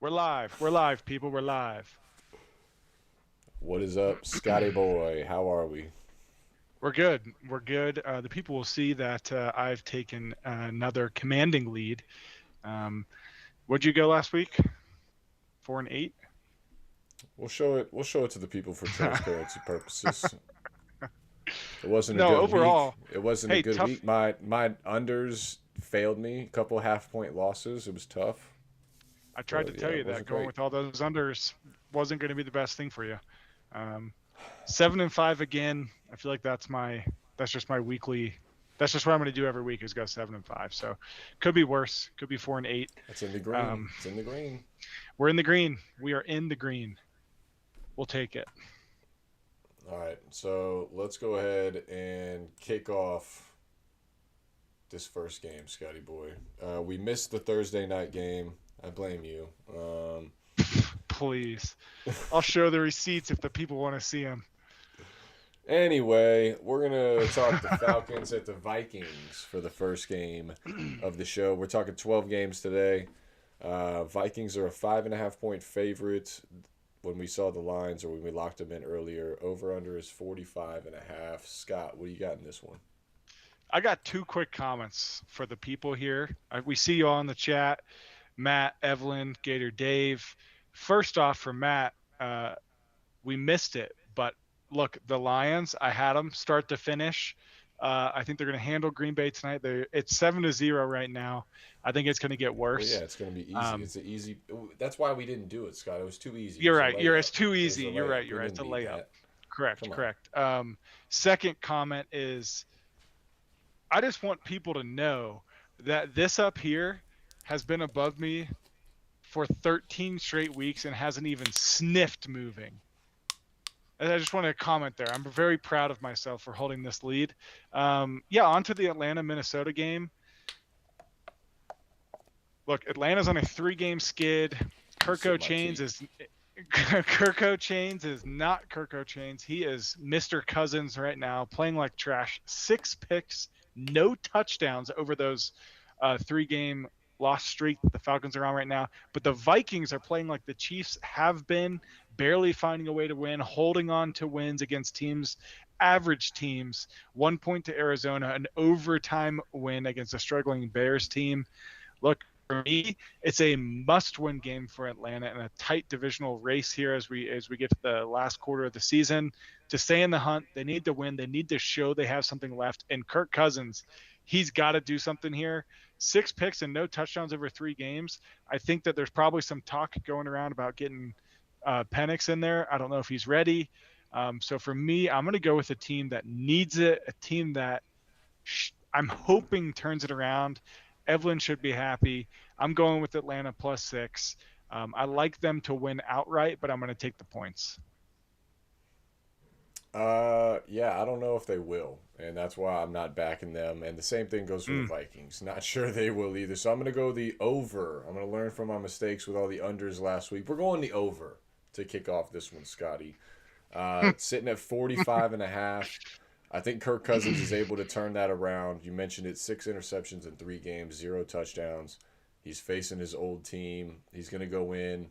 We're live. We're live, people. We're live. What is up, Scotty boy? How are we? We're good. We're good. The people will see that I've taken another commanding lead. Um, what'd you go last week? 4-8. We'll show it. We'll show it to the people for transparency purposes. It wasn't a No, good week. overall, It wasn't a hey, good tough. week. My unders failed me. A couple half-point losses. It was tough, I tried to but yeah, tell it you that wasn't going great. with all those unders wasn't going to be the best thing for you. Um, 7-5 again. I feel like that's just my weekly. That's just what I'm going to do every week is go 7-5. So could be worse. Could be 4-8. It's in the green. Um, It's in the green. we're in the green. We are in the green. We'll take it. All right, so let's go ahead and kick off this first game, Scotty boy. We missed the Thursday night game. I blame you. Please. I'll show the receipts if the people want to see them. Anyway, we're gonna talk the Falcons at the Vikings for the first game of the show. We're talking 12 games today. Vikings are a 5.5 point favorite. When we saw the lines or when we locked them in earlier, over under is 45.5. Scott, what do you got in this one? I got two quick comments for the people here. We see you all in the chat. Matt, Evelyn, Gator, Dave. First off, for Matt, we missed it, but look, the Lions, I had them start to finish. I think they're going to handle Green Bay tonight. It's 7-0 right now. I think it's going to get Well, yeah, worse. it's gonna be easy. Um, It's an easy. That's why we didn't do it, Scott. It was too easy. It you're was a right. It's layup. too It was easy. a You're right. layup. You're We right. It's didn't a need layup. that. Correct. Come on. Correct. Second comment is I just want people to know that this up here has been above me for 13 straight weeks and hasn't even sniffed moving. And I just want to comment there. I'm very proud of myself for holding this lead. Yeah, on to the Atlanta Minnesota game. Look, Atlanta's on a 3-game skid. You Kirko sip my Chains tea. is Kirko Chains is not Kirko Chains. He is Mr. Cousins right now, playing like trash. 6 picks, no touchdowns over those 3-game loss streak that the Falcons are on right now. But the Vikings are playing like the Chiefs have been, barely finding a way to win, holding on to wins against teams, average teams. 1 point to Arizona, an overtime win against a struggling Bears team. Look, for me, it's a must-win game for Atlanta in a tight divisional race here as we get to the last quarter of the season. To stay in the hunt, they need to win. They need to show they have something left. And Kirk Cousins, he's got to do something here. 6 picks and no touchdowns over 3 games. I think that there's probably some talk going around about getting Penix in there. I don't know if he's ready. So for me, I'm going to go with a team that needs it, a team that I'm hoping turns it around. Evelyn should be happy. I'm going with Atlanta +6. I like them to win outright, but I'm going to take the points. Yeah, I don't know if they will, and that's why I'm not backing them. And the same thing goes for the Mm. Vikings. Not sure they will either. So I'm gonna go the over. I'm gonna learn from my mistakes with all the unders last week. We're going the over to kick off this one, Scotty. Sitting at 45.5. I think Kirk Cousins is able to turn that around. You mentioned it, 6 interceptions in 3 games, 0 touchdowns. He's facing his old team. He's gonna go in.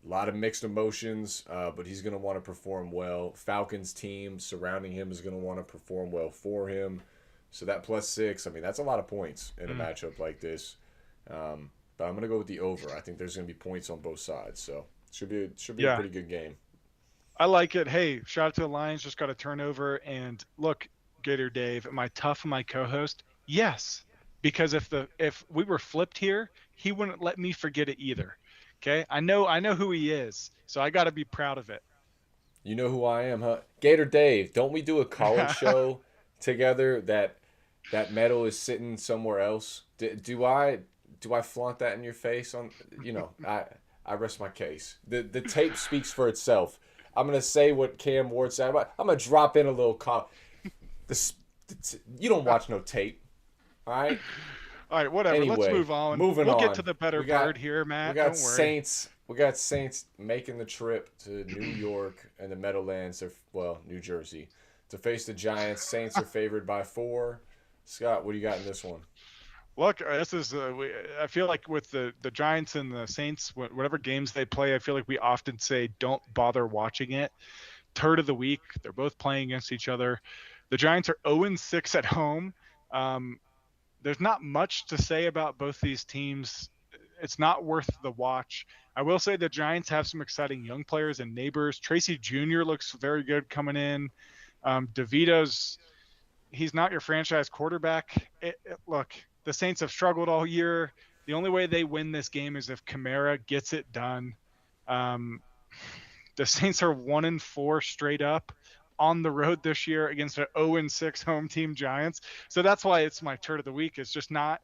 A lot of mixed emotions, but he's going to want to perform well. Falcons team surrounding him is going to want to perform well for him. So that +6, I mean, that's a lot of points in a Mm. matchup like this. But I'm going to go with the over. I think there's going to be points on both sides, so should be a Yeah, pretty good game. I like it. Hey, shout out to the Lions. Just got a turnover. And look, Gator Dave, am I tough on my co-host? Yes, because if we were flipped here, he wouldn't let me forget it either. Okay, I know who he is, so I got to be proud of it. You know who I am, huh? Gator Dave. Don't we do a college show together that medal is sitting somewhere else? Do I flaunt that in your face on I rest my case. The tape speaks for itself. I'm gonna say what Cam Ward said. I'm gonna drop in a little this you don't watch no tape, all right? All right, whatever. Let's Anyway, move on. moving We'll get on. to the better We got bird here, we Matt. got Don't worry. Saints. We got Saints making the trip to New York and the Meadowlands, New Jersey, to face the Giants. Saints are favored by 4. Scott, what do you got in this one? Look, this is. I feel like with the Giants and the Saints, whatever games they play, I feel like we often say don't bother watching it. Turd of the week. They're both playing against each other. The Giants are 0-6 at home. Um, there's not much to say about both these teams. It's not worth the watch. I will say the Giants have some exciting young players and neighbors. Tracy Jr. looks very good coming in. DeVito's he's not your franchise quarterback. Look, the Saints have struggled all year. The only way they win this game is if Kamara gets it done. Um, the Saints are 1-4 straight up on the road this year against an 0-6 home team Giants. So that's why it's my turd of the week. It's just not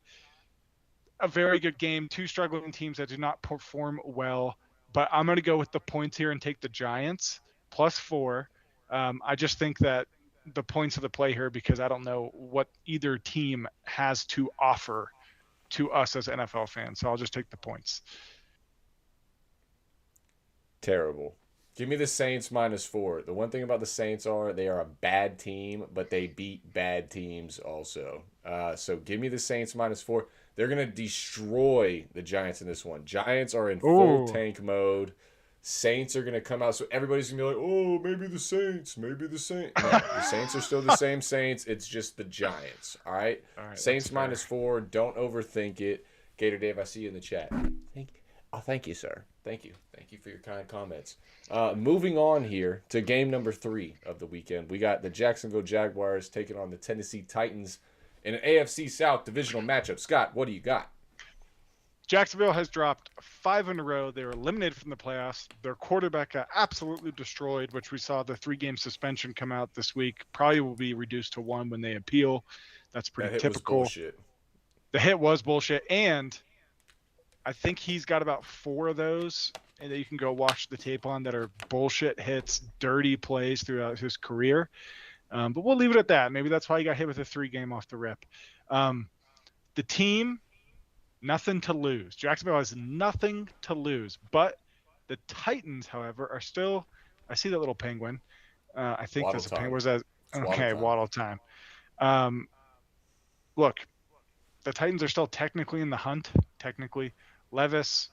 a very good game. Two struggling teams that do not perform well. But I'm going to go with the points here and take the Giants +4. I just think that the points of the play here because I don't know what either team has to offer to us as NFL fans. So I'll just take the points. Terrible. Give me the Saints -4. The one thing about the Saints are they are a bad team, but they beat bad teams also. So give me the Saints -4. They're going to destroy the Giants in this one. Giants are in full tank mode. Saints are going to come out. So everybody's going to be like, oh, maybe the Saints. Maybe the Saints. No, the Saints are still the same Saints. It's just the Giants. All right? Saints -4. Don't overthink it. Gator Dave, I see you in the chat. Thank you, sir. Thank you. Thank you for your kind comments. Moving on here to game number 3 of the weekend. We got the Jacksonville Jaguars taking on the Tennessee Titans in an AFC South divisional matchup. Scott, what do you got? Jacksonville has dropped 5 in a row. They were eliminated from the playoffs. Their quarterback got absolutely destroyed, which we saw the 3-game suspension come out this week. Probably will be reduced to 1 when they appeal. That's pretty typical. Was bullshit. The hit was bullshit. And I think he's got about 4 of those and that you can go watch the tape on that are bullshit hits, dirty plays throughout his career. But we'll leave it at that. Maybe that's why he got hit with a 3-game off the rip. The team, nothing to lose. Jacksonville has nothing to lose. But the Titans, however, are still – I see that little penguin. I think that's a penguin. Was that – okay, Waddle time. Look, the Titans are still technically in the hunt, technically. Levis,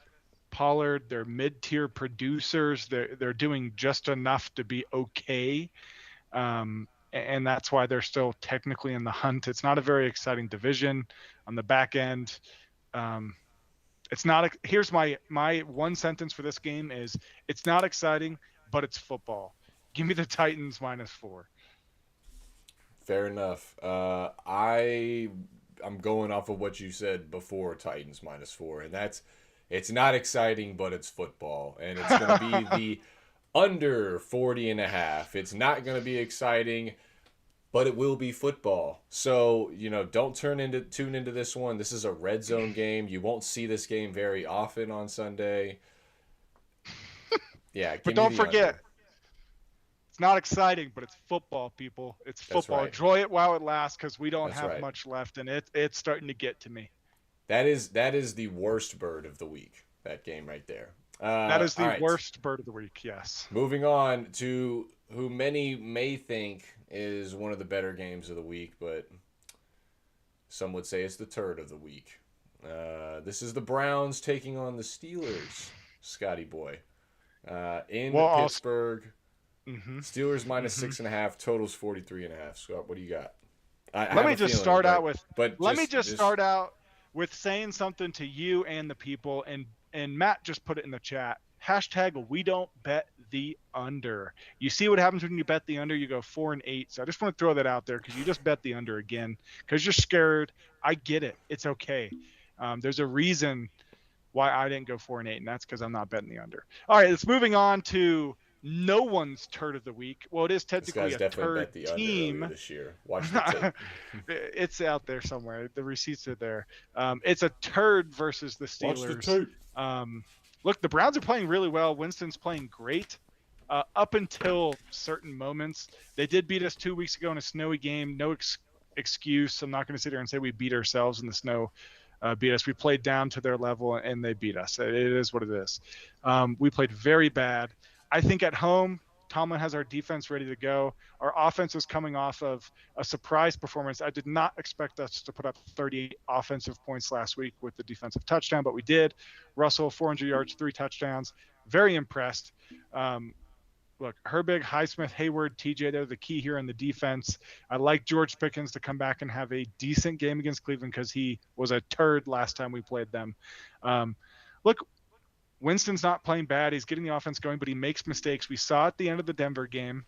Pollard, they're mid-tier producers. They're doing just enough to be okay. And that's why they're still technically in the hunt. It's not a very exciting division on the back end. It's not. Here's my one sentence for this game is it's not exciting, but it's football. Give me the Titans -4. Fair enough. I'm going off of what you said before Titans -4, and it's not exciting, but it's football, and it's going to be the under 40.5. It's not going to be exciting, but it will be football. So, don't tune into this one. This is a red zone game. You won't see this game very often on Sunday. Yeah, but don't forget, it's not exciting, but it's football, people. It's football. Right. Enjoy it while it lasts because we don't have much left, and it's starting to get to me. That is the worst bird of the week, that game right there. That is the worst bird of the week, yes. Moving on to who many may think is one of the better games of the week, but some would say it's the turd of the week. This is the Browns taking on the Steelers, Scotty boy. In Pittsburgh. Steelers -6.5, totals 43.5. Scott, what do you got? Let me just start out with saying something to you and the people, and Matt just put it in the chat. # we don't bet the under. You see what happens when you bet the under? You go 4-8. So I just want to throw that out there because you just bet the under again because you're scared. I get it. It's okay. There's a reason why I didn't go 4-8, and that's because I'm not betting the under. All right, let's moving on to no one's turd of the week. Well, it is technically a turd team this year. Watch the tape. It's out there somewhere. The receipts are there. It's a turd versus the Steelers. Watch the tape. Look, the Browns are playing really well. Winston's playing great up until certain moments. They did beat us 2 weeks ago in a snowy game. No excuse. I'm not going to sit here and say we beat ourselves in the snow. Beat us. We played down to their level, and they beat us. It is what it is. We played very bad. I think at home, Tomlin has our defense ready to go. Our offense is coming off of a surprise performance. I did not expect us to put up 38 offensive points last week with the defensive touchdown, but we did. Russell, 400 yards, 3 touchdowns. Very impressed. Look, Herbig, Highsmith, Hayward, TJ, they're the key here in the defense. I like George Pickens to come back and have a decent game against Cleveland because he was a turd last time we played them. Look, Winston's not playing bad. He's getting the offense going, but he makes mistakes. We saw at the end of the Denver game,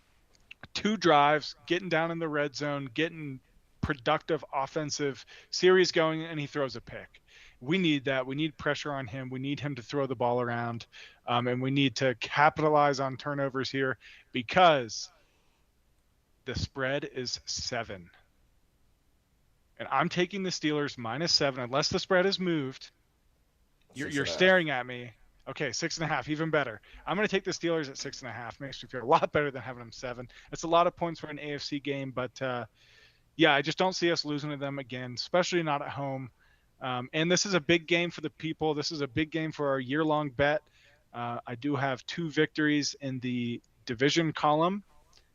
2 drives, getting down in the red zone, getting productive offensive series going, and he throws a pick. We need that. We need pressure on him. We need him to throw the ball around, and we need to capitalize on turnovers here because the spread is 7. And I'm taking the Steelers -7 unless the spread is moved. You're staring at me. Okay, 6.5, even better. I'm going to take the Steelers at 6.5. Makes me feel a lot better than having them 7. It's a lot of points for an AFC game, but yeah, I just don't see us losing to them again, especially not at home. And this is a big game for the people. This is a big game for our year-long bet. I do have 2 victories in the division column,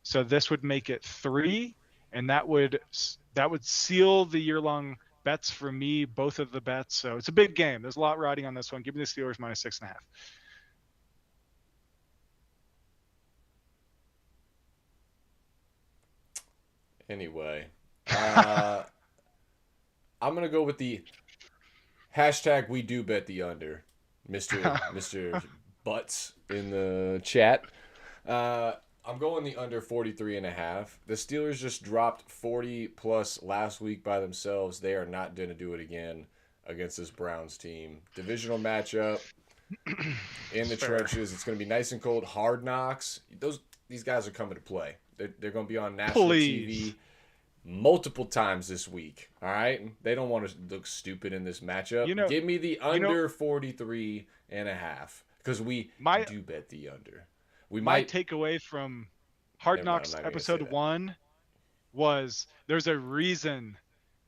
so this would make it 3, and that would seal the year-long bets for me, both of the bets. So it's a big game. There's a lot riding on this one. Give me the Steelers -6.5. Anyway, I'm going to go with the hashtag we do bet the under, Mr. Butts in the chat. I'm going the under 43.5. The Steelers just dropped 40 plus last week by themselves. They are not going to do it again against this Browns team. Divisional matchup in the trenches. It's going to be nice and cold. Hard Knocks. These guys are coming to play. They're going to be on national TV multiple times this week. All right? They don't want to look stupid in this matchup. Give me the under 43.5 because we do bet the under. My takeaway from Hard Knocks episode 1 was there's a reason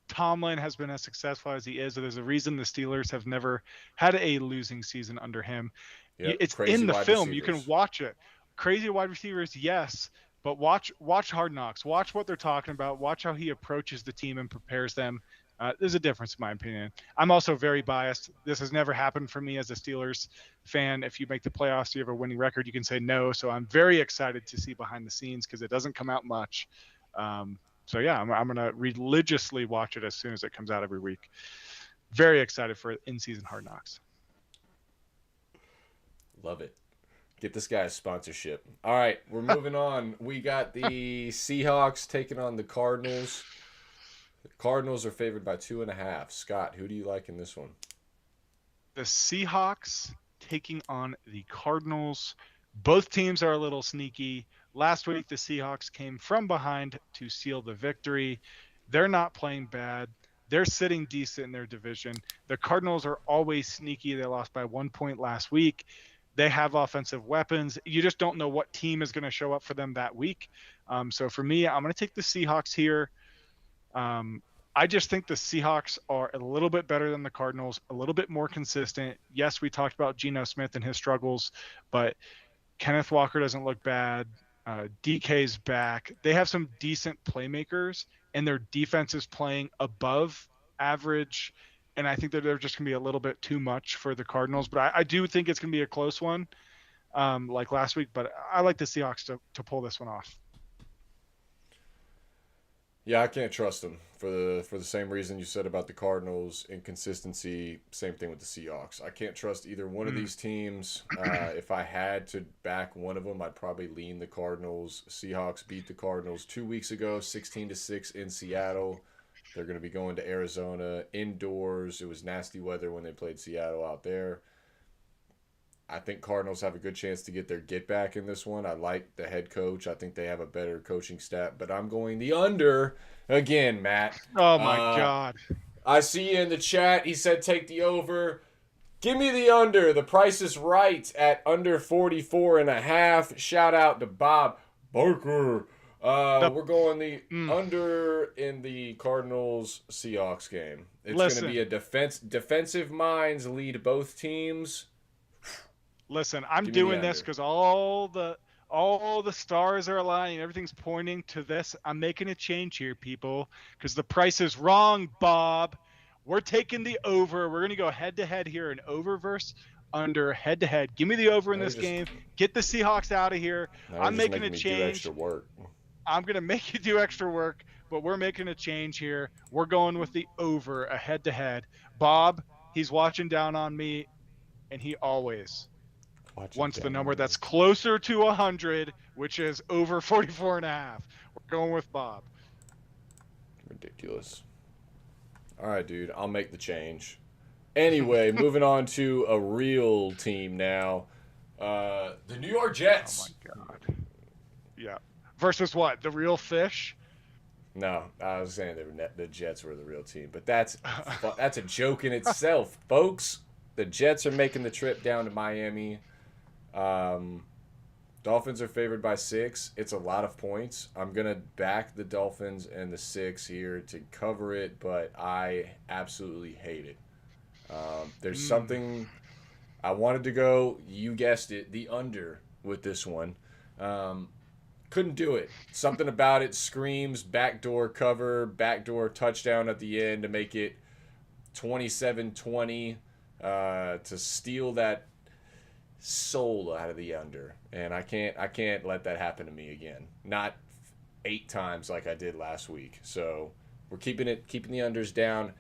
Tomlin has been as successful as he is. There's a reason the Steelers have never had a losing season under him. Yep, it's in the film. Receivers. You can watch it. Crazy wide receivers, yes, but watch Hard Knocks. Watch what they're talking about. Watch how he approaches the team and prepares them. There's a difference, in my opinion. I'm also very biased. This has never happened for me as a Steelers fan. If you make the playoffs, you have a winning record, you can say no. So I'm very excited to see behind the scenes because it doesn't come out much. So, yeah, I'm going to religiously watch it as soon as it comes out every week. Very excited for in-season Hard Knocks. Love it. Get this guy a sponsorship. All right, we're moving on. We got the Seahawks taking on the Cardinals. The Cardinals are favored by 2.5. Scott, who do you like in this one? The Seahawks taking on the Cardinals. Both teams are a little sneaky. Last week, the Seahawks came from behind to seal the victory. They're not playing bad. They're sitting decent in their division. The Cardinals are always sneaky. They lost by 1 point last week. They have offensive weapons. You just don't know what team is going to show up for them that week. So for me, I'm going to take the Seahawks here. I just think the Seahawks are a little bit better than the Cardinals, a little bit more consistent. Yes, we talked about Geno Smith and his struggles, but Kenneth Walker doesn't look bad. DK's back. They have some decent playmakers, and their defense is playing above average. And I think that they're just going to be a little bit too much for the Cardinals. But I do think it's going to be a close one, like last week. But I like the Seahawks to pull this one off. Yeah, I can't trust them for the same reason you said about the Cardinals. Inconsistency, same thing with the Seahawks. I can't trust either one of these teams. If I had to back one of them, I'd probably lean the Cardinals. Seahawks beat the Cardinals 2 weeks ago, 16-6 in Seattle. They're going to be going to Arizona indoors. It was nasty weather when they played Seattle out there. I think Cardinals have a good chance to get their get back in this one. I like the head coach. I think they have a better coaching staff, but I'm going the under again, Matt. Oh, my God. I see you in the chat. He said take the over. Give me the under. The price is right at under 44.5. Shout out to Bob Barker. We're going the under in the Cardinals-Seahawks game. It's going to be a defensive minds lead both teams. Listen, I'm doing this because all the all the stars are aligning. Everything's pointing to this. I'm making a change here, people, because the price is wrong, Bob. We're taking the over. We're going to go head to head here, an over versus under, head to head. Give me the over in Now you're this just game. Get the Seahawks out of here. now you're I'm just making a making me do extra change. work. I'm going to make you do extra work, but we're making a change here. We're going with the over, a head to head. Bob, he's watching down on me, and he always Watching wants the down number on me. that's closer to 100, which is over 44 and a half. We're going with Bob. Ridiculous. All right, dude. I'll make the change. Anyway, moving on to a real team now. The New York Oh Jets. my God. Yeah. Versus what? The real fish? No, I was saying the Jets were the real team, but that's a joke in itself, folks. The Jets are making the trip down to Miami. Dolphins are favored by 6. It's a lot of points. I'm gonna back the Dolphins and the 6 here to cover it, but I absolutely hate it. There's something I wanted to go. You guessed it, the under with this one. Couldn't do it. Something about it screams backdoor cover, backdoor touchdown at the end to make it 27-20, to steal that soul out of the under. And I can't let that happen to me again. Not 8 times like I did last week. So we're keeping the unders down.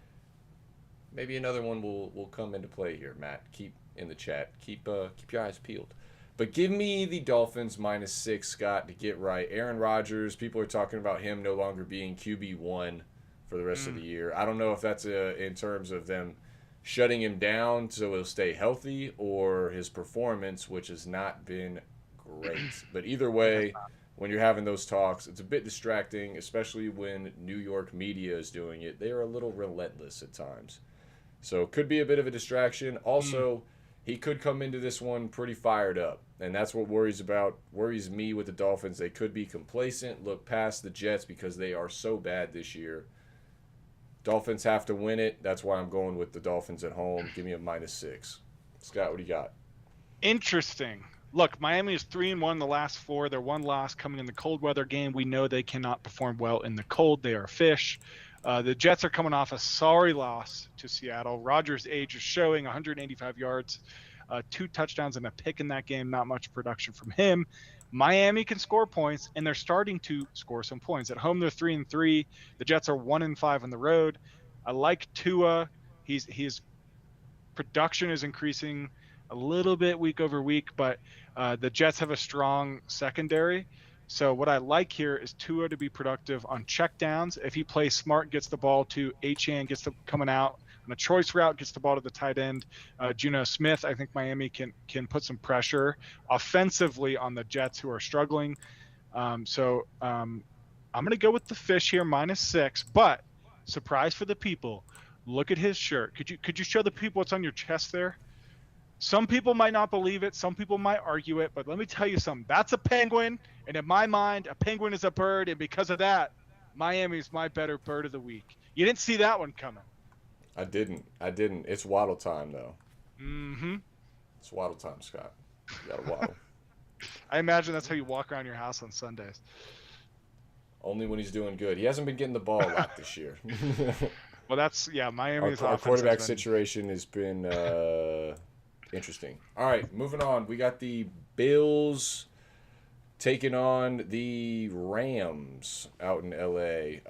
Maybe another one will come into play here, Matt. Keep in the chat. Keep your eyes peeled. But give me the Dolphins -6, Scott, to get right. Aaron Rodgers, people are talking about him no longer being QB1 for the rest of the year. I don't know if that's in terms of them shutting him down so he'll stay healthy, or his performance, which has not been great. But either way, when you're having those talks, it's a bit distracting, especially when New York media is doing it. They are a little relentless at times. So it could be a bit of a distraction. Also, he could come into this one pretty fired up, and that's what worries me with the Dolphins. They could be complacent, look past the Jets because they are so bad this year. Dolphins have to win it. That's why I'm going with the Dolphins at home. Give me a -6. Scott, what do you got? Interesting. Look, Miami is 3-1 the last 4. Their one loss coming in the cold weather game. We know they cannot perform well in the cold. They are fish. The Jets are coming off a sorry loss to Seattle. Rodgers' age is showing, 185 yards, 2 touchdowns and a pick in that game. Not much production from him. Miami can score points, and they're starting to score some points. At home, they're 3-3. The Jets are 1-5 on the road. I like Tua. His production is increasing a little bit week over week, but the Jets have a strong secondary. So what I like here is Tua to be productive on checkdowns. If he plays smart, gets the ball to Achane, gets the coming out on a choice route, gets the ball to the tight end. Geno Smith, I think Miami can put some pressure offensively on the Jets, who are struggling. I'm going to go with the fish here, -6. But surprise for the people, look at his shirt. Could you show the people what's on your chest there? Some people might not believe it. Some people might argue it. But let me tell you something. That's a penguin. And in my mind, a penguin is a bird. And because of that, Miami's my better bird of the week. You didn't see that one coming. I didn't. It's waddle time, though. Mm-hmm. It's waddle time, Scott. You got to waddle. I imagine that's how you walk around your house on Sundays. Only when he's doing good. He hasn't been getting the ball a lot this year. Well, Miami's our offense quarterback has been... situation has been interesting. All right, moving on. We got the Bills taking on the Rams out in LA.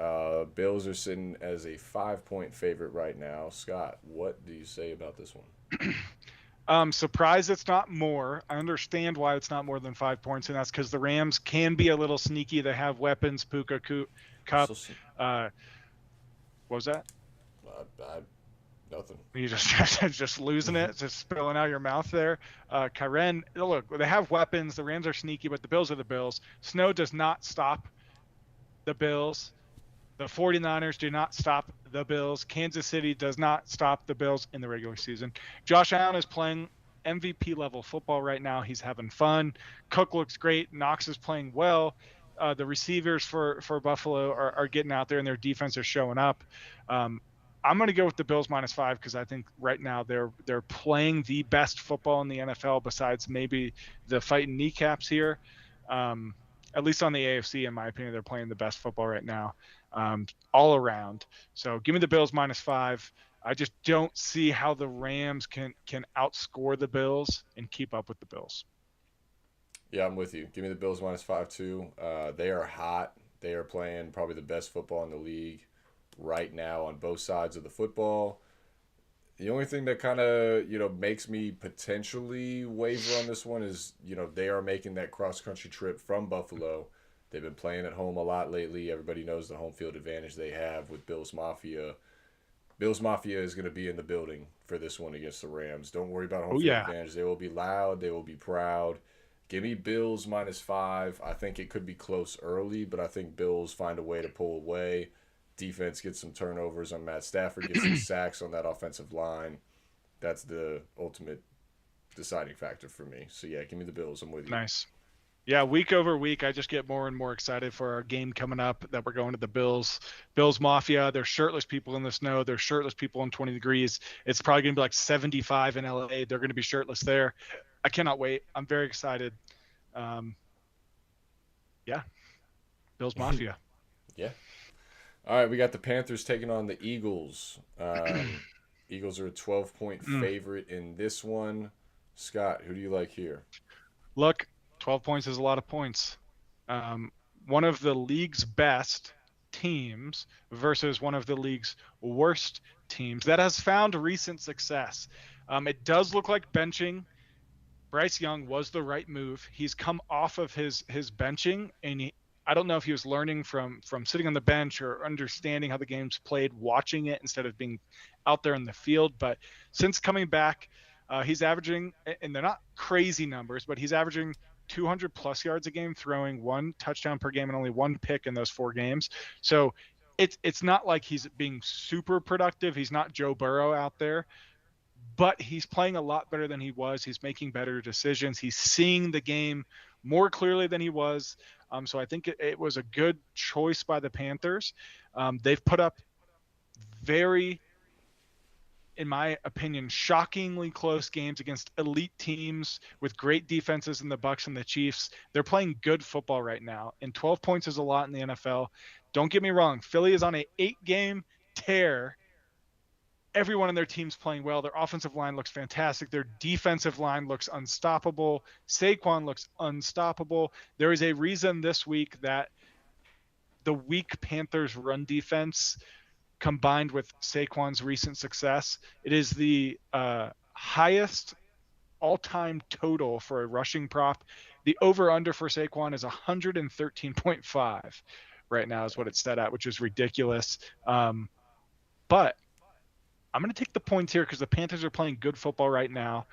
Bills are sitting as a 5-point favorite right now. Scott, what do you say about this one? Surprised it's not more. I understand why it's not more than 5 points, and that's because the Rams can be a little sneaky. They have weapons. Puka Cup. What was that? Nothing. You just losing it, just spilling out your mouth there. Karen, look, they have weapons. The Rams are sneaky, but the Bills are the Bills. Snow does not stop the Bills. The 49ers do not stop the Bills. Kansas City does not stop the Bills in the regular season. Josh Allen is playing MVP level football right now. He's having fun. Cook looks great. Knox is playing well. The receivers for Buffalo are getting out there, and their defense is showing up. I'm going to go with the Bills -5 because I think right now they're playing the best football in the NFL besides maybe the fighting kneecaps here. Um, at least on the AFC, in my opinion, they're playing the best football right now, all around. So give me the Bills -5. I just don't see how the Rams can outscore the Bills and keep up with the Bills. Yeah, I'm with you. Give me the Bills -5 too. They are hot. They are playing probably the best football in the league right now on both sides of the football. The only thing that kind of, makes me potentially waver on this one is, they are making that cross country trip from Buffalo. They've been playing at home a lot lately. Everybody knows the home field advantage they have with Bills Mafia. Bills Mafia is going to be in the building for this one against the Rams. Don't worry about home Oh field yeah, advantage. They will be loud. They will be proud. Give me Bills -5. I think it could be close early, but I think Bills find a way to pull away. Defense gets some turnovers on Matt Stafford, gets some sacks on that offensive line. That's the ultimate deciding factor for me. So yeah, give me the Bills. I'm with you. nice. Yeah, week over week, I just get more and more excited for our game coming up that we're going to the Bills Mafia. There's shirtless people in the snow. There's shirtless people in 20 degrees. It's probably going to be like 75 in LA. They're going to be shirtless there. I cannot wait. I'm very excited. Um, yeah, Bills Mafia. Yeah. All right, we got the Panthers taking on the Eagles. Eagles are a 12-point Mm. favorite in this one. Scott, who do you like here? Look, 12 points is a lot of points. One of the league's best teams versus one of the league's worst teams that has found recent success. It does look like benching Bryce Young was the right move. He's come off of his benching, and I don't know if he was learning from sitting on the bench or understanding how the game's played, watching it instead of being out there in the field. But since coming back, he's averaging, and they're not crazy numbers, but he's averaging 200 plus yards a game, throwing one touchdown per game and only one pick in those 4 games. So it's not like he's being super productive. He's not Joe Burrow out there, but he's playing a lot better than he was. He's making better decisions. He's seeing the game more clearly than he was. So I think it was a good choice by the Panthers. They've put up very, in my opinion, shockingly close games against elite teams with great defenses in the Bucs and the Chiefs. They're playing good football right now, and 12 points is a lot in the NFL. Don't get me wrong. Philly is on an 8-game tear. Everyone on their team's playing well. Their offensive line looks fantastic. Their defensive line looks unstoppable. Saquon looks unstoppable. There is a reason this week that the weak Panthers run defense combined with Saquon's recent success, it is the highest all-time total for a rushing prop. The over-under for Saquon is 113.5 right now is what it's set at, which is ridiculous. But I'm going to take the points here because the Panthers are playing good football right now,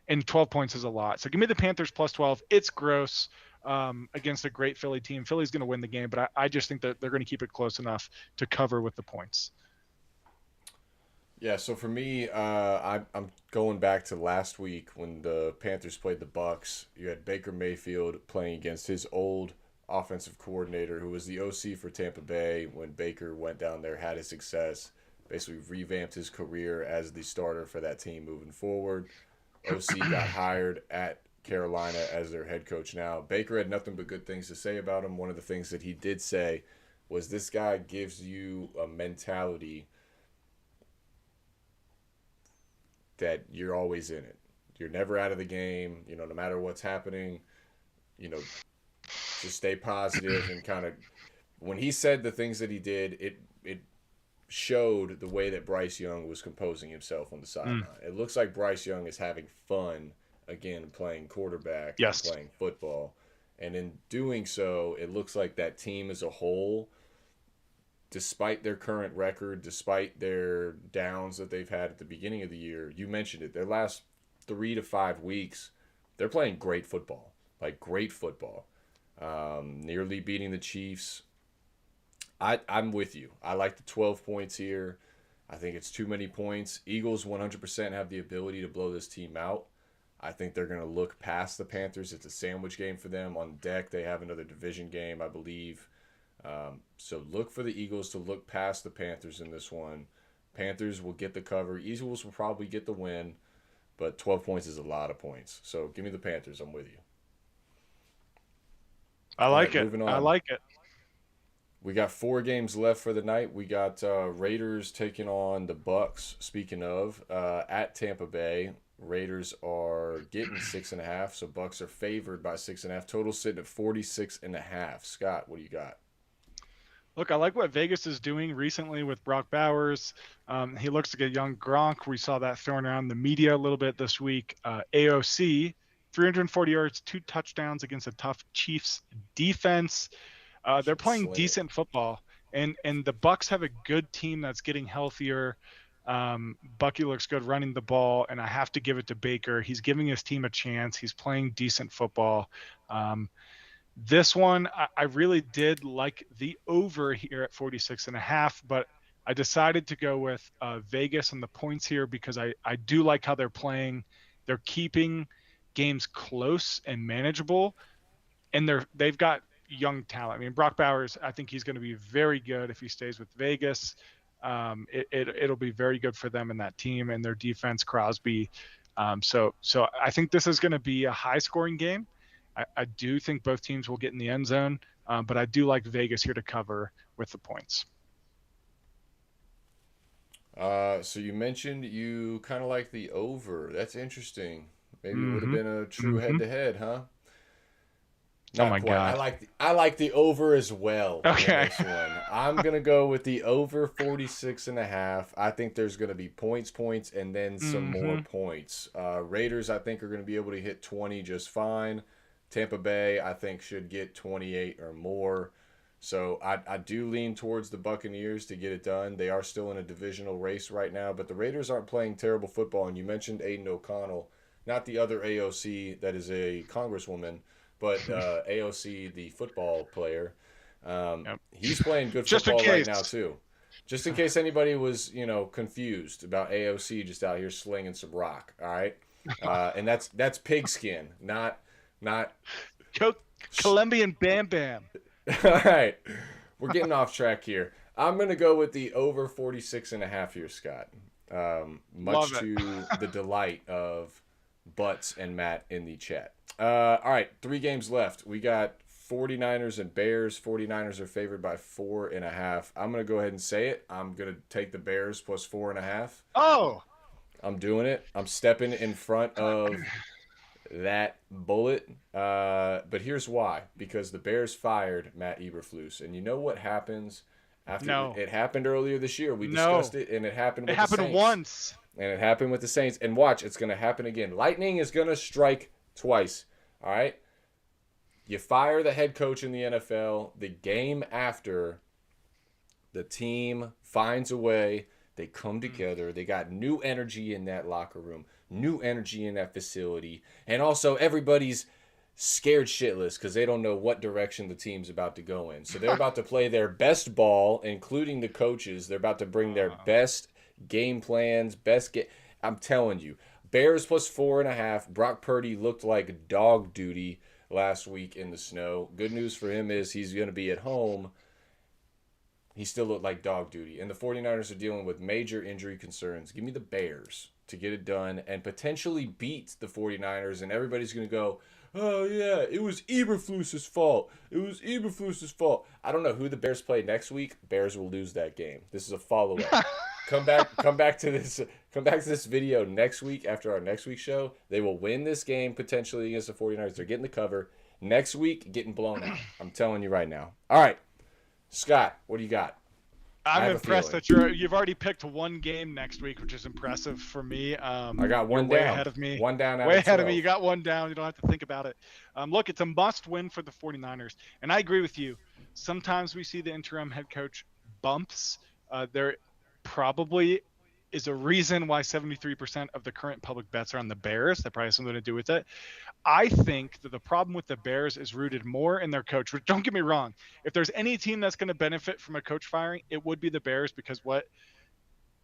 and 12 points is a lot. So give me the Panthers +12. It's gross against a great Philly team. Philly's going to win the game, but I just think that they're going to keep it close enough to cover with the points. Yeah, so for me, I'm going back to last week when the Panthers played the Bucks. You had Baker Mayfield playing against his old offensive coordinator, who was the OC for Tampa Bay when Baker went down there, had his success, basically revamped his career as the starter for that team moving forward. OC got hired at Carolina as their head coach now. Baker had nothing but good things to say about him. One of the things that he did say was this guy gives you a mentality that you're always in it. You're never out of the game, no matter what's happening, just stay positive and kind of when he said the things that he did, it showed the way that Bryce Young was composing himself on the sideline. It looks like Bryce Young is having fun again playing quarterback and Yes. playing football. And in doing so, it looks like that team as a whole, despite their current record, despite their downs that they've had at the beginning of the year, you mentioned it, their last 3 to 5 weeks, they're playing great football. Like great football. Nearly beating the Chiefs. I'm with you. I like the 12 points here. I think it's too many points. Eagles 100% have the ability to blow this team out. I think they're going to look past the Panthers. It's a sandwich game for them. On deck, they have another division game, I believe. So look for the Eagles to look past the Panthers in this one. Panthers will get the cover. Eagles will probably get the win, but 12 points is a lot of points. So give me the Panthers. I'm with you. I All right, like it. moving I on. like it. We got 4 games left for the night. We got Raiders taking on the Bucks. Speaking of, at Tampa Bay, Raiders are getting 6.5, so Bucks are favored by 6.5. Total sitting at 46.5. Scott, what do you got? Look, I like what Vegas is doing recently with Brock Bowers. He looks like a young Gronk. We saw that thrown around the media a little bit this week. AOC, 340 yards, 2 touchdowns against a tough Chiefs defense. They're Should playing sling it. decent football, and the Bucks have a good team that's getting healthier. Bucky looks good running the ball, and I have to give it to Baker. He's giving his team a chance. He's playing decent football. This one, I really did like the over here at 46.5, but I decided to go with Vegas and the points here because I do like how they're playing. They're keeping games close and manageable, and they've got young talent. I mean, Brock Bowers, I think he's going to be very good if he stays with Vegas. It'll be very good for them and that team and their defense, Crosby. So I think this is going to be a high scoring game. I do think both teams will get in the end zone, but I do like Vegas here to cover with the points. So you mentioned you kind of like the over. That's interesting. Maybe it would have Mm-hmm. been a true Mm-hmm. head-to-head, huh? Oh Not my quite. God. I like the over as well in Okay. this one. I'm gonna go with the over 46.5. I think there's gonna be points, and then some more Mm-hmm. points. Raiders, I think, are gonna be able to hit 20 just fine. Tampa Bay, I think, should get 28 or more. So I do lean towards the Buccaneers to get it done. They are still in a divisional race right now, but the Raiders aren't playing terrible football. And you mentioned Aiden O'Connell, not the other AOC that is a congresswoman, but AOC, the football player. Yep. He's playing good Just in football right case. now too. Just in case anybody was, confused about AOC just out here slinging some rock. All right, and that's pigskin, not. Colombian Bam Bam. All right, we're getting off track here. I'm gonna go with the over 46.5 here, Scott. Much Love it. to the delight of Butts and Matt in the chat. All right, 3 games left. We got 49ers and Bears. 49ers are favored by 4.5. I'm going to go ahead and say it. I'm going to take the Bears plus 4.5. Oh, I'm doing it. I'm stepping in front of that bullet. But here's why. Because the Bears fired Matt Eberflus. And you know what happens after no. it happened earlier this year? We No. discussed it, and it happened It with the happened Saints. once. And it happened with the Saints. And watch, it's going to happen again. Lightning is going to strike twice. All right? You fire the head coach in the NFL. The game after, the team finds a way. They come together. They got new energy in that locker room, new energy in that facility. And also, everybody's scared shitless because they don't know what direction the team's about to go in. So they're about to play their best ball, including the coaches. They're about to bring their best game plans, I'm telling you, Bears plus 4.5. Brock Purdy looked like dog duty last week in the snow. Good news for him is he's going to be at home. He still looked like dog duty. And the 49ers are dealing with major injury concerns. Give me the Bears to get it done and potentially beat the 49ers. And everybody's going to go, oh, yeah, it was Eberflus's fault. It was Eberflus's fault. I don't know who the Bears play next week. Bears will lose that game. This is a follow-up. Come back to this video next week after our next week's show. They will win this game potentially against the 49ers. They're getting the cover. Next week, getting blown out. I'm telling you right now. All right. Scott, what do you got? I'm impressed that you've already picked one game next week, which is impressive for me. I got one way down. ahead of me. One down out way of ahead of 12. me. You got one down. You don't have to think about it. Look, it's a must win for the 49ers. And I agree with you. Sometimes we see the interim head coach bumps. There probably is a reason why 73% of the current public bets are on the Bears. That probably has something to do with it. I think that the problem with the Bears is rooted more in their coach. Don't get me wrong. If there's any team that's going to benefit from a coach firing, it would be the Bears, because what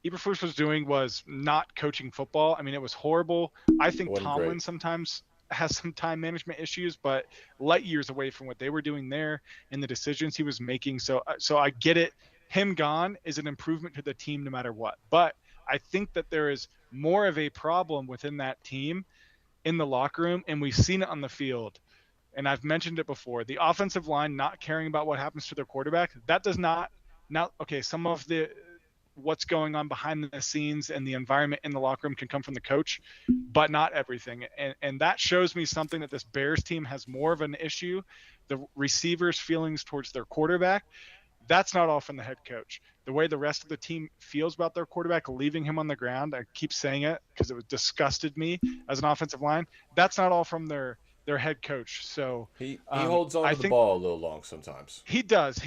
Eberflus was doing was not coaching football. I mean, it was horrible. I think Tomlin sometimes has some time management issues, but light years away from what they were doing there and the decisions he was making. So I get it. Him gone is an improvement to the team no matter what. But I think that there is more of a problem within that team in the locker room, and we've seen it on the field. and I've mentioned it before, the offensive line not caring about what happens to their quarterback, that does not now okay, some of the what's going on behind the scenes and the environment in the locker room can come from the coach, but not everything. And that shows me something that this Bears team has more of an issue. The receivers' feelings towards their quarterback, that's not all from the head coach. The way the rest of the team feels about their quarterback, leaving him on the ground, I keep saying it because it disgusted me as an offensive line. That's not all from their head coach. So He holds on I to the think ball a little long sometimes. he does.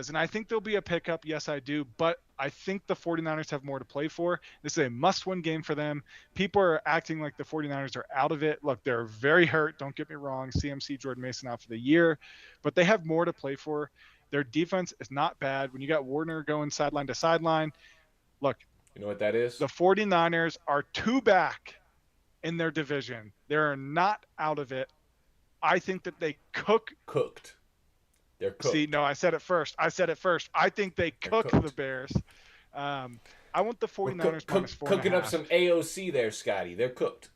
And I think there'll be a pickup. Yes, I do. But I think the 49ers have more to play for. This is a must-win game for them. People are acting like the 49ers are out of it. Look, they're very hurt. Don't get me wrong. CMC, Jordan Mason out for the year. But they have more to play for. Their defense is not bad. When you got Warner going sideline to sideline, look, You know what that is? the 49ers are 2 back in their division. They're not out of it. I think that they Cooked. They're cooked. See, no, I said it first. I think they cook cooked. the Bears. I want the 49ers minus 4.5. Cooking up some AOC there, Scotty. They're cooked.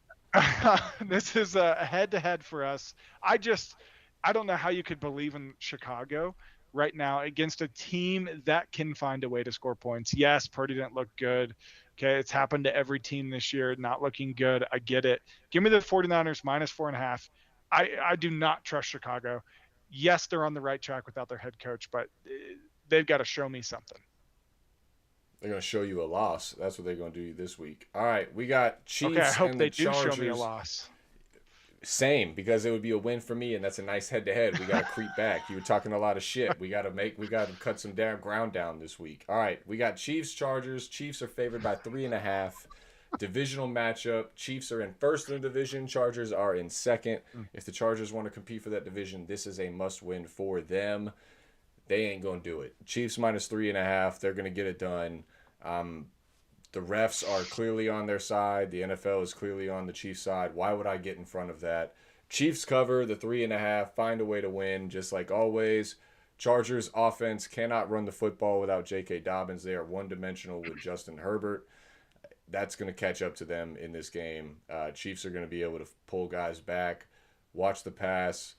This is a head-to-head for us. I don't know how you could believe in Chicago right now against a team that can find a way to score points. Yes, Purdy didn't look good. Okay, it's happened to every team this year, not looking good. I get it. Give me the 49ers minus 4.5. I do not trust Chicago. Yes, they're on the right track without their head coach, but they've got to show me something. They're going to show you a loss. That's what they're going to do this week. All right, we got Chiefs. Okay, I hope and they the do Chargers. show me a loss. Same, because it would be a win for me, and that's a nice head-to-head. We got to creep back. You were talking a lot of shit. We got to cut some damn ground down this week. All right, we got Chiefs, Chargers. Chiefs are favored by 3.5. Divisional matchup. Chiefs are in first in the division. Chargers are in second. If the Chargers want to compete for that division, this is a must-win for them. They ain't going to do it. Chiefs minus 3.5. They're going to get it done. The refs are clearly on their side. The NFL is clearly on the Chiefs' side. Why would I get in front of that? Chiefs cover the 3.5. Find a way to win, just like always. Chargers offense cannot run the football without J.K. Dobbins. They are one-dimensional with Justin Herbert. That's going to catch up to them in this game. Chiefs are going to be able to pull guys back, watch the pass.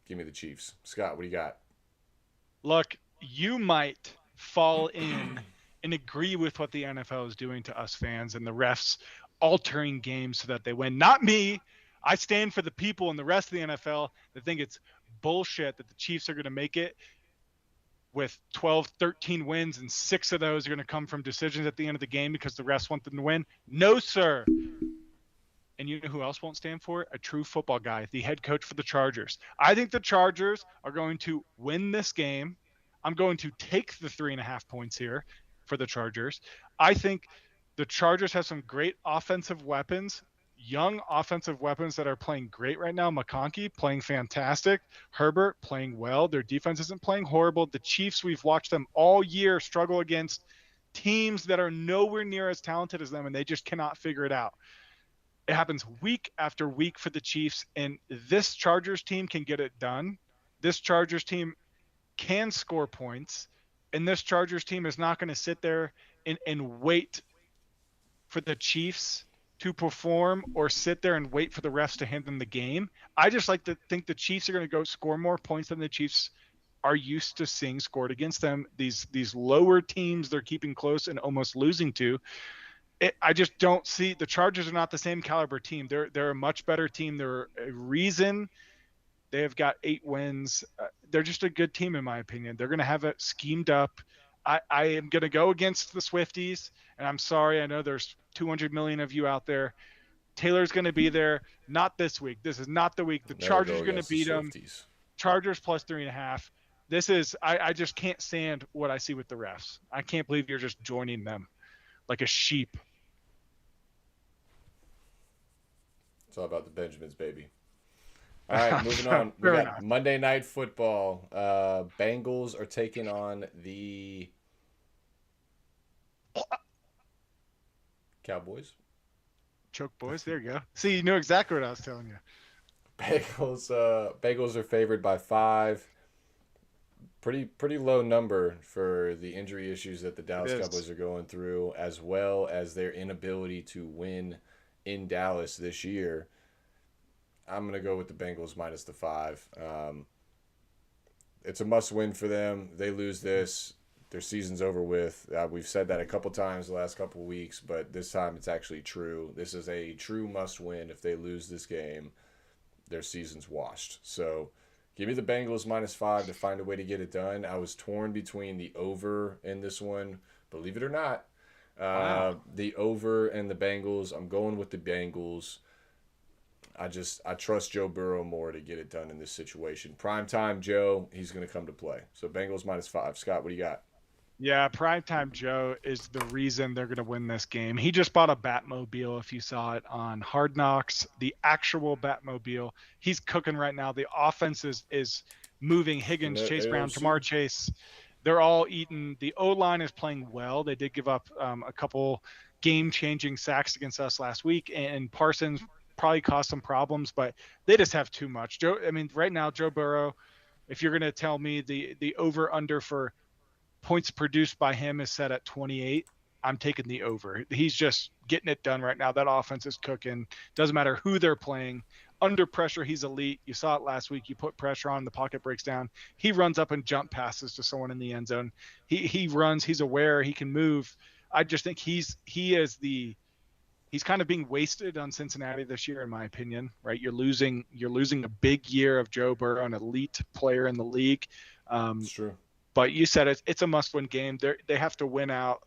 Give me the Chiefs. Scott, what do you got? Look, you might fall in and agree with what the NFL is doing to us fans and the refs altering games so that they win. Not me. I stand for the people and the rest of the NFL that think it's bullshit that the Chiefs are going to make it with 12, 13 wins, and 6 of those are going to come from decisions at the end of the game because the refs want them to win. No, sir. And you know who else won't stand for it? A true football guy, the head coach for the Chargers. I think the Chargers are going to win this game. I'm going to take the 3.5 points here for the Chargers. I think the Chargers have some great offensive weapons, young offensive weapons that are playing great right now. McConkey playing fantastic. Herbert playing well. Their defense isn't playing horrible. The Chiefs, we've watched them all year struggle against teams that are nowhere near as talented as them, and they just cannot figure it out. It happens week after week for the Chiefs, and this Chargers team can get it done. This Chargers team can score points, and this Chargers team is not going to sit there and wait for the Chiefs to perform or sit there and wait for the refs to hand them the game. I just like to think the Chiefs are going to go score more points than the Chiefs are used to seeing scored against them. These lower teams they're keeping close and almost losing to. I just don't see the Chargers are not the same caliber team. They're a much better team. They're a reason they have got 8 wins. They're just a good team in my opinion. They're going to have it schemed up. I am going to go against the Swifties, and I'm sorry. I know there's 200 million of you out there. Taylor's going to be there. Not this week. This is not the week. The Chargers are going to beat them. Chargers plus 3.5. This is I just can't stand what I see with the refs. I can't believe you're just joining them like a sheep. It's all about the Benjamins, baby. All right, moving on. We got Monday Night Football. Bengals are taking on the Cowboys. Choke boys. There you go. See, you knew exactly what I was telling you. Bengals are favored by 5. Pretty low number for the injury issues that the Dallas Cowboys are going through, as well as their inability to win in Dallas this year. I'm going to go with the Bengals minus the 5. It's a must-win for them. They lose this, their season's over with. We've said that a couple times the last couple weeks, but this time it's actually true. This is a true must-win. If they lose this game, their season's washed. So give me the Bengals minus 5 to find a way to get it done. I was torn between the over in this one, believe it or not. Wow. The over and the Bengals. I'm going with the Bengals. I trust Joe Burrow more to get it done in this situation. Primetime Joe, he's going to come to play. So Bengals minus 5. Scott, what do you got? Yeah, Primetime Joe is the reason they're going to win this game. He just bought a Batmobile, if you saw it on Hard Knocks, the actual Batmobile. He's cooking right now. The offense is moving. Higgins, Chase Brown, Jamar Chase, they're all eating. The O-line is playing well. They did give up a couple game-changing sacks against us last week, and Parsons probably caused some problems, but they just have too much. Right now, Joe Burrow, if you're going to tell me the over-under for points produced by him is set at 28. I'm taking the over. He's just getting it done right now. That offense is cooking. Doesn't matter who they're playing. Under pressure, he's elite. You saw it last week. You put pressure on, the pocket breaks down. He runs up and jump passes to someone in the end zone. He runs. He's aware. He can move. I just think he's kind of being wasted on Cincinnati this year, in my opinion. Right? You're losing a big year of Joe Burrow, an elite player in the league. It's true. But you said it's a must-win game. They have to win out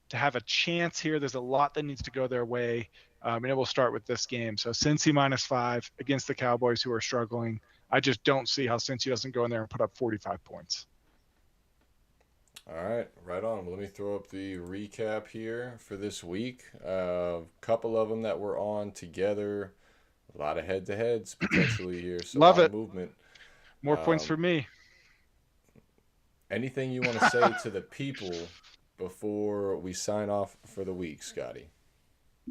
to have a chance here. There's a lot that needs to go their way, and it will start with this game. So Cincy minus 5 against the Cowboys, who are struggling. I just don't see how Cincy doesn't go in there and put up 45 points. All right, right on. Let me throw up the recap here for this week. A couple of them that were on together. A lot of head-to-heads potentially here. So Love a lot it. of movement. More points for me. Anything you want to say to the people before we sign off for the week, Scotty?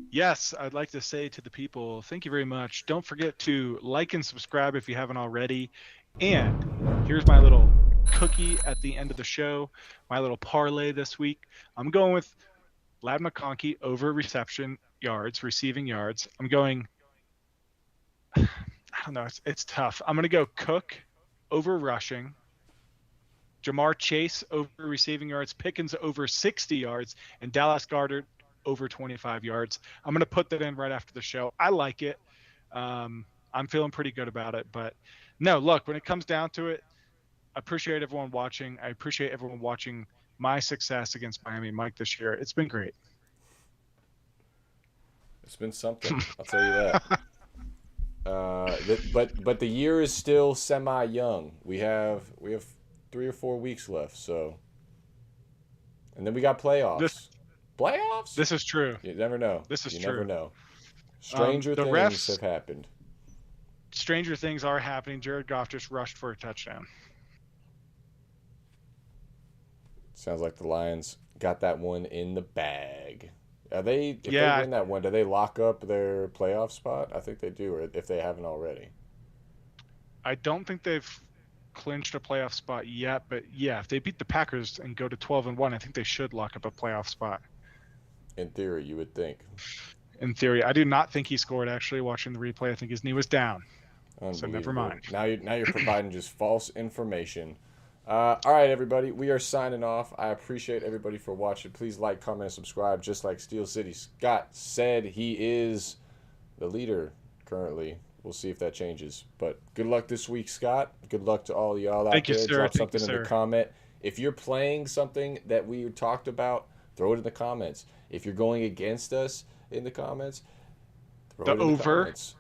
Yes, I'd like to say to the people, thank you very much. Don't forget to like and subscribe if you haven't already. And here's my little cookie at the end of the show, my little parlay this week. I'm going with Ladd McConkey over receiving yards. I'm going, I don't know, it's tough. I'm going to go Cook over rushing, Jamar Chase over receiving yards, Pickens over 60 yards, and Dallas Goedert over 25 yards. I'm going to put that in right after the show. I like it. I'm feeling pretty good about it. But no, look, when it comes down to it, I appreciate everyone watching. I appreciate everyone watching my success against Miami Mike this year. It's been great. It's been something, I'll tell you that. But the year is still semi-young. We have 3 or 4 weeks left, so, and then we got playoffs. Playoffs? This is true. You never know. This is you true. Never know. Stranger things have happened. Stranger things are happening. Jared Goff just rushed for a touchdown. Sounds like the Lions got that one in the bag. If they win that one, do they lock up their playoff spot? I think they do, or if they haven't already. I don't think they've clinched a playoff spot yet, but yeah, if they beat the Packers and go to 12-1, I think they should lock up a playoff spot. In theory, you would think. In theory, I do not think he scored. Actually, watching the replay, I think his knee was down. So never mind. Now you're providing just false information. All right, everybody, we are signing off. I appreciate everybody for watching. Please like, comment, and subscribe. Just like Steel City Scott said, he is the leader currently. We'll see if that changes. But good luck this week, Scott. Good luck to all y'all out there. Drop something in the comment. If you're playing something that we talked about, throw it in the comments. If you're going against us in the comments, throw it in the comments.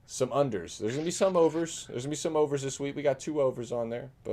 Some unders. There's going to be some overs. There's going to be some overs this week. We got 2 overs on there. But